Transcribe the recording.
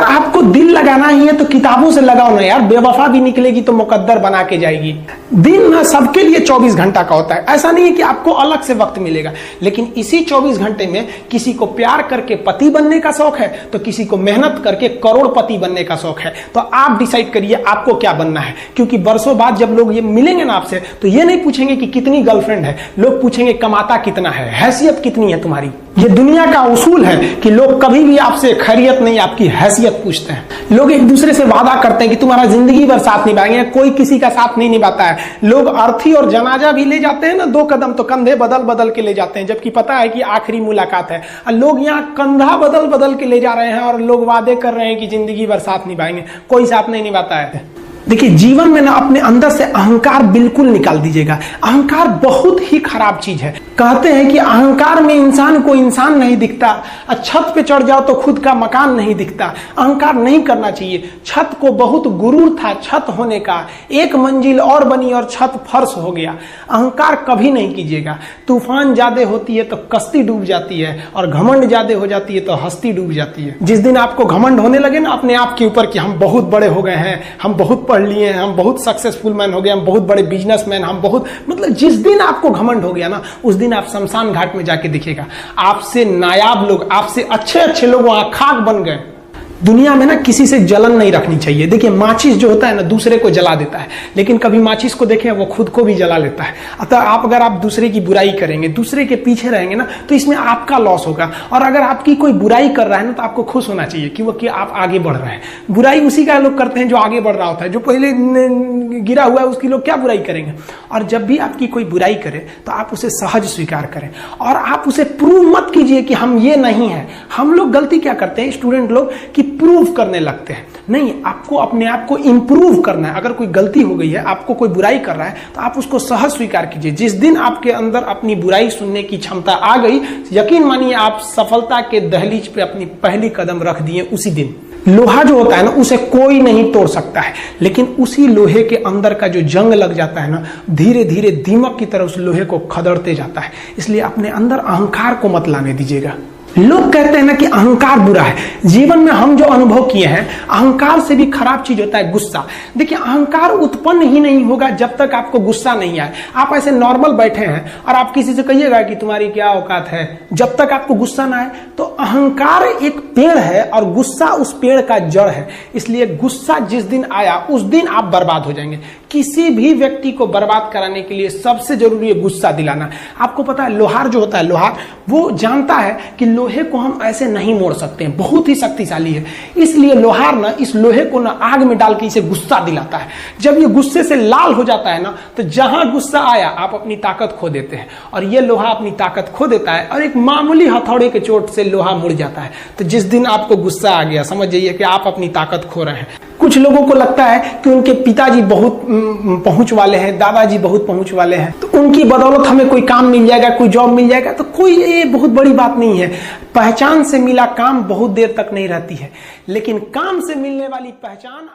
अगर आपको दिल लगाना ही है तो किताबों से लगाओ ना यार, बेवफा भी निकलेगी तो मुकद्दर बना के जाएगी। दिन ना सबके लिए 24 घंटा का होता है, ऐसा नहीं है कि आपको अलग से वक्त मिलेगा, लेकिन इसी 24 घंटे में किसी को प्यार करके पति बनने का शौक है तो किसी को मेहनत करके करोड़पति बनने का शौक है। तो आप डिसाइड करिए आपको क्या बनना है, क्योंकि बरसों बाद जब लोग ये मिलेंगे ना आपसे तो ये नहीं पूछेंगे कि कितनी गर्लफ्रेंड है, लोग पूछेंगे कमाता कितना है, हैसियत कितनी है तुम्हारी। ये दुनिया का उसूल है कि लोग कभी भी आपसे खैरियत नहीं आपकी हैसियत पूछते हैं। लोग एक दूसरे से वादा करते हैं कि तुम्हारा जिंदगी भर साथ निभाएंगे, कोई किसी का साथ नहीं निभाता है। लोग अर्थी और जनाजा भी ले जाते हैं ना 2 कदम तो कंधे बदल बदल के ले जाते हैं, जबकि पता है कि आखिरी मुलाकात है। और लोग यहाँ कंधा बदल बदल के ले जा रहे हैं और लोग वादे कर रहे हैं कि जिंदगी भर साथ निभाएंगे, कोई साथ नहीं निभाता है। देखिए जीवन में ना अपने अंदर से अहंकार बिल्कुल निकाल दीजिएगा। अहंकार बहुत ही खराब चीज है। कहते हैं कि अहंकार में इंसान को इंसान नहीं दिखता, छत पे चढ़ जाओ तो खुद का मकान नहीं दिखता। अहंकार नहीं करना चाहिए। छत को बहुत गुरूर था छत होने का, 1 मंजिल और बनी और छत फर्श हो गया। अहंकार कभी नहीं कीजिएगा। तूफान ज्यादा होती है तो कश्ती डूब जाती है और घमंड ज्यादा हो जाती है तो हस्ती डूब जाती है। जिस दिन आपको घमंड होने लगे ना अपने आप के ऊपर कि हम बहुत बड़े हो गए हैं, हम बहुत पढ़ लिए हैं, हम बहुत सक्सेसफुल मैन हो गए, हम बहुत बड़े बिजनेसमैन, हम बहुत, मतलब जिस दिन आपको घमंड हो गया ना उस दिन आप शमशान घाट में जाके देखिएगा आपसे नायाब लोग, आपसे अच्छे अच्छे लोग वहां खाक बन गए। दुनिया में ना किसी से जलन नहीं रखनी चाहिए। देखिए माचिस जो होता है ना दूसरे को जला देता है, लेकिन कभी माचिस को देखें वो खुद को भी जला लेता है। अतः आप अगर आप दूसरे की बुराई करेंगे, दूसरे के पीछे रहेंगे ना तो इसमें आपका लॉस होगा। और अगर आपकी कोई बुराई कर रहा है ना तो आपको खुश होना चाहिए कि आप आगे बढ़ रहे हैं। बुराई उसी का लोग करते हैं जो आगे बढ़ रहा होता है, जो पहले गिरा हुआ है उसकी लोग क्या बुराई करेंगे। और जब भी आपकी कोई बुराई करे तो आप उसे सहज स्वीकार करें और आप उसे प्रूव मत कीजिए कि हम ये नहीं है। हम लोग गलती क्या करते हैं स्टूडेंट लोग कि प्रूव करने लगते हैं। नहीं, आपको अपने आप को इंप्रूव करना है। अगर कोई गलती हो गई है, आपको कोई बुराई कर रहा है तो आप उसको सहज स्वीकार कीजिए। जिस दिन आपके अंदर अपनी बुराई सुनने की क्षमता आ गई, यकीन मानिए आप सफलता के दहलीज पे अपनी पहली कदम रख दिए उसी दिन। लोहा जो होता है ना उसे कोई नहीं तोड़ सकता है, लेकिन उसी लोहे के अंदर का जो जंग लग जाता है ना धीरे धीरे दीमक की तरह उस लोहे को खदड़ते जाता है। इसलिए अपने अंदर अहंकार को मत लाने दीजिएगा। लोग कहते हैं ना कि अहंकार बुरा है। जीवन में हम जो अनुभव किए हैं, अहंकार से भी खराब चीज होता है गुस्सा। देखिए अहंकार उत्पन्न ही नहीं होगा जब तक आपको गुस्सा नहीं आए। आप ऐसे नॉर्मल बैठे हैं और आप किसी से कहिएगा कि तुम्हारी क्या औकात है, जब तक आपको गुस्सा ना आए। तो अहंकार एक पेड़ है और गुस्सा उस पेड़ का जड़ है। इसलिए गुस्सा जिस दिन आया उस दिन आप बर्बाद हो जाएंगे। किसी भी व्यक्ति को बर्बाद कराने के लिए सबसे जरूरी है गुस्सा दिलाना। आपको पता है लोहार जो होता है, लोहार वो जानता है कि लोहे को हम ऐसे नहीं मोड़ सकते हैं, बहुत ही शक्तिशाली है। इसलिए लोहार ना इस लोहे को ना आग में डाल के इसे गुस्सा दिलाता है। जब ये गुस्से से लाल हो जाता है ना तो जहां गुस्सा आया आप अपनी ताकत खो देते हैं और ये लोहा अपनी ताकत खो देता है और एक मामूली हथौड़े के चोट से लोहा मुड़ जाता है। तो जिस दिन आपको गुस्सा आ गया समझ जाइए कि आप अपनी ताकत खो रहे हैं। कुछ लोगों को लगता है कि उनके पिताजी बहुत पहुंच वाले हैं, दादाजी बहुत पहुंच वाले हैं, तो उनकी बदौलत हमें कोई काम मिल जाएगा, कोई जॉब मिल जाएगा। तो कोई ये बहुत बड़ी बात नहीं है। पहचान से मिला काम बहुत देर तक नहीं रहती है, लेकिन काम से मिलने वाली पहचान